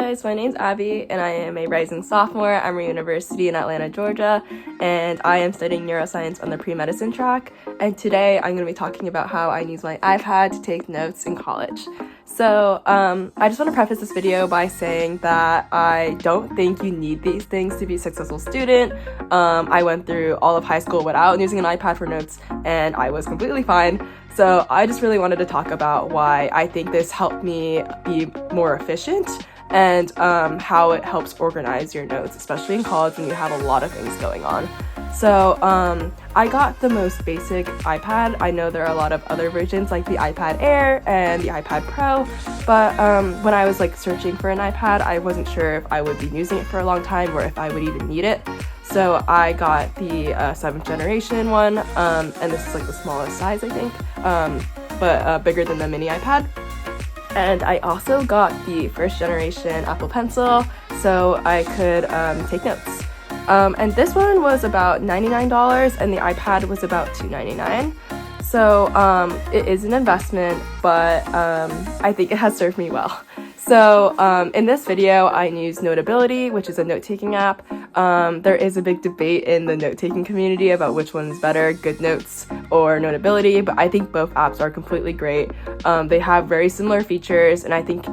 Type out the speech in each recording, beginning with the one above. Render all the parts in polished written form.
guys, my name's Abby and I am a rising sophomore at Emory University in Atlanta, Georgia, and I am studying neuroscience on the pre-medicine track. And today I'm going to be talking about how I use my iPad to take notes in college. So I just want to preface this video by saying that I don't think you need these things to be a successful student. I went through all of high school without using an iPad for notes and I was completely fine. So I just really wanted to talk about why I think this helped me be more efficient and how it helps organize your notes, especially in college when you have a lot of things going on. So I got the most basic iPad. I know there are a lot of other versions like the iPad Air and the iPad Pro, but when I was searching for an iPad, I wasn't sure if I would be using it for a long time or if I would even need it. So I got the 7th generation one, and this is the smallest size, I think, but bigger than the mini iPad. And I also got the 1st generation Apple Pencil, so I could take notes. And this one was about $99, and the iPad was about $299. So it is an investment, but I think it has served me well. So in this video, I use Notability, which is a note-taking app. There is a big debate in the note-taking community about which one is better, GoodNotes or Notability, but I think both apps are completely great. They have very similar features, and I think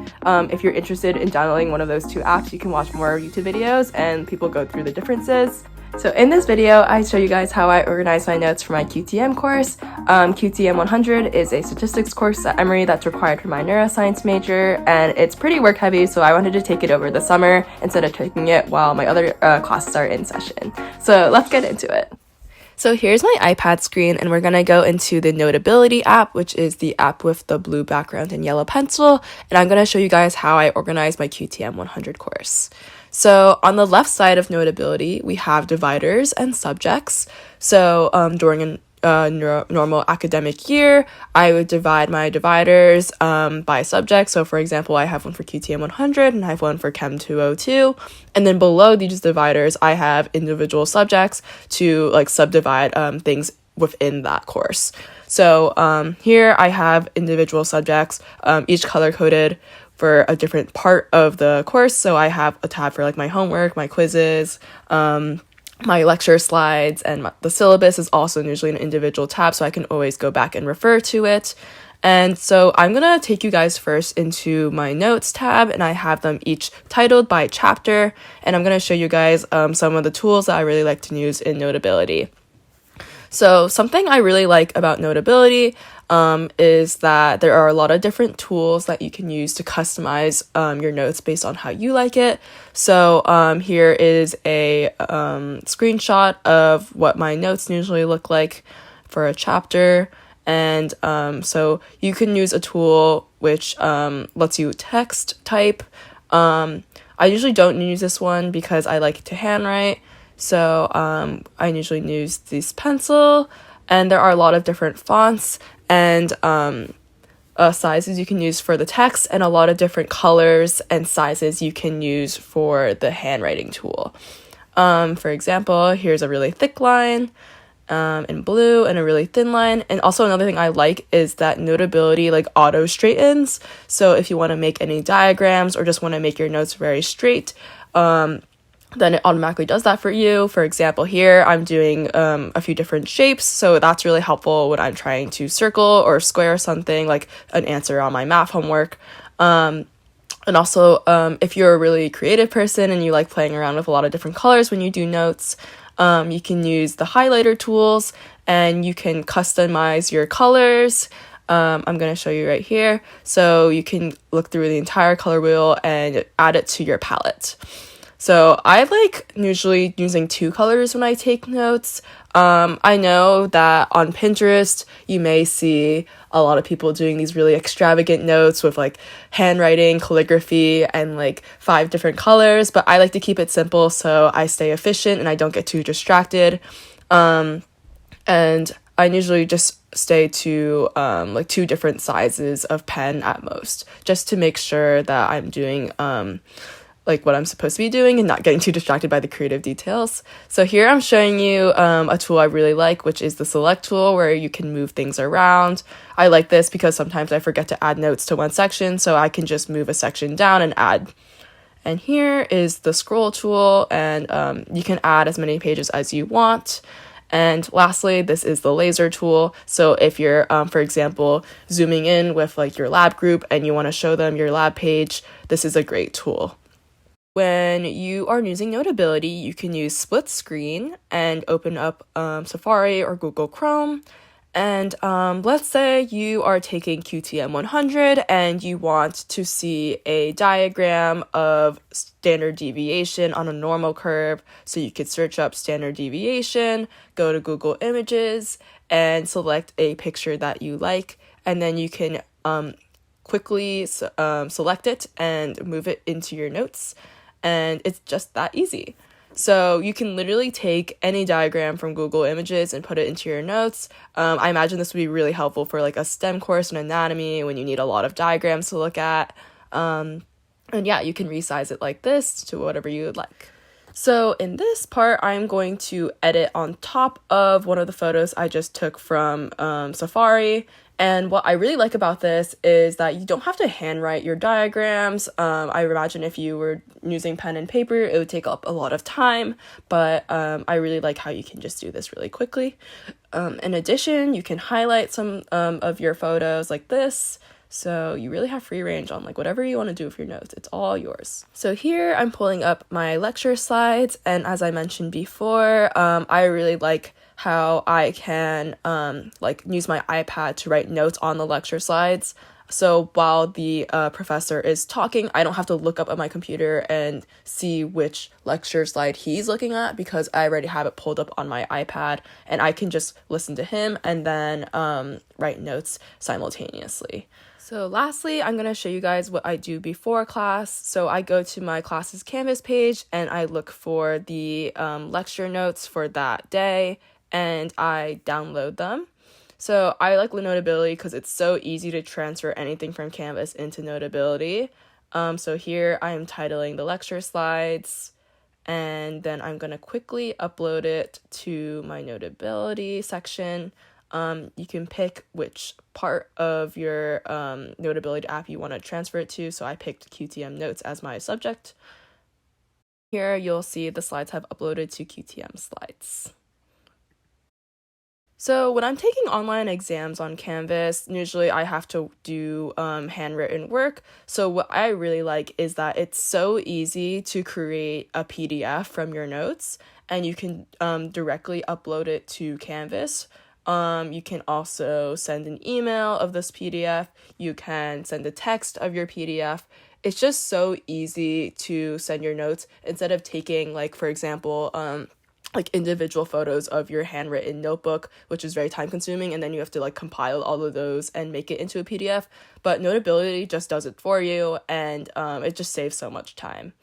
if you're interested in downloading one of those two apps, you can watch more YouTube videos and people go through the differences. So in this video, I show you guys how I organize my notes for my QTM course. QTM 100 is a statistics course at Emory that's required for my neuroscience major, and it's pretty work heavy, so I wanted to take it over the summer instead of taking it while my other classes are in session. So let's get into it. So here's my iPad screen, and we're going to go into the Notability app, which is the app with the blue background and yellow pencil, and I'm going to show you guys how I organize my QTM 100 course. So on the left side of Notability, we have dividers and subjects. So during a normal academic year, I would divide my dividers by subject. So for example, I have one for QTM 100 and I have one for Chem 202. And then below these dividers, I have individual subjects to subdivide things within that course. So here I have individual subjects, each color-coded for a different part of the course. So I have a tab for my homework, my quizzes, my lecture slides, and the syllabus is also usually an individual tab, so I can always go back and refer to it. And so I'm gonna take you guys first into my notes tab, and I have them each titled by chapter, and I'm gonna show you guys some of the tools that I really like to use in Notability. So something I really like about Notability is that there are a lot of different tools that you can use to customize your notes based on how you like it. So here is a screenshot of what my notes usually look like for a chapter. And so you can use a tool which lets you text type. I usually don't use this one because I like to handwrite. So I usually use this pencil, and there are a lot of different fonts and sizes you can use for the text, and a lot of different colors and sizes you can use for the handwriting tool. For example, here's a really thick line in blue and a really thin line. And also another thing I like is that Notability auto straightens. So if you want to make any diagrams or just want to make your notes very straight, then it automatically does that for you. For example, here I'm doing a few different shapes, so that's really helpful when I'm trying to circle or square something, like an answer on my math homework. And also, if you're a really creative person and you like playing around with a lot of different colors when you do notes, you can use the highlighter tools and you can customize your colors. I'm going to show you right here. So you can look through the entire color wheel and add it to your palette. So I like usually using 2 colors when I take notes. I know that on Pinterest, you may see a lot of people doing these really extravagant notes with handwriting, calligraphy, and 5 different colors, but I like to keep it simple so I stay efficient and I don't get too distracted. And I usually just stay to 2 different sizes of pen at most, just to make sure that I'm doing what I'm supposed to be doing and not getting too distracted by the creative details. So here I'm showing you a tool I really like, which is the select tool, where you can move things around. I like this because sometimes I forget to add notes to one section, so I can just move a section down and And here is the scroll tool, and you can add as many pages as you want. And lastly, this is the laser tool. So if you're, for example, zooming in with like your lab group and you want to show them your lab page, this is a great tool. When you are using Notability, you can use split screen and open up Safari or Google Chrome. And let's say you are taking QTM 100 and you want to see a diagram of standard deviation on a normal curve. So you could search up standard deviation, go to Google Images, and select a picture that you like. And then you can quickly select it and move it into your notes. And it's just that easy. So you can literally take any diagram from Google Images and put it into your notes. I imagine this would be really helpful for like a STEM course in anatomy when you need a lot of diagrams to look at. And yeah, you can resize it like this to whatever you would like. So in this part, I'm going to edit on top of one of the photos I just took from Safari. And what I really like about this is that you don't have to handwrite your diagrams. I imagine if you were using pen and paper, it would take up a lot of time, but I really like how you can just do this really quickly. In addition, you can highlight some of your photos like this. So you really have free range on like whatever you want to do with your notes. It's all yours. So here I'm pulling up my lecture slides, and as I mentioned before, I really like how I can like use my iPad to write notes on the lecture slides. So while the professor is talking, I don't have to look up at my computer and see which lecture slide he's looking at because I already have it pulled up on my iPad, and I can just listen to him and then write notes simultaneously. So lastly, I'm going to show you guys what I do before class. So I go to my class's Canvas page and I look for the lecture notes for that day and I download them. So I like Notability because it's so easy to transfer anything from Canvas into Notability. So here I am titling the lecture slides, and then I'm going to quickly upload it to my Notability section. You can pick which part of your Notability app you want to transfer it to. So I picked QTM Notes as my subject. Here you'll see the slides have uploaded to QTM Slides. So when I'm taking online exams on Canvas, usually I have to do handwritten work. So what I really like is that it's so easy to create a PDF from your notes, and you can directly upload it to Canvas. You can also send an email of this PDF. You can send a text of your PDF. It's just so easy to send your notes instead of taking, like, for example, like individual photos of your handwritten notebook, which is very time consuming, and then you have to like compile all of those and make it into a PDF. But Notability just does it for you, and it just saves so much time.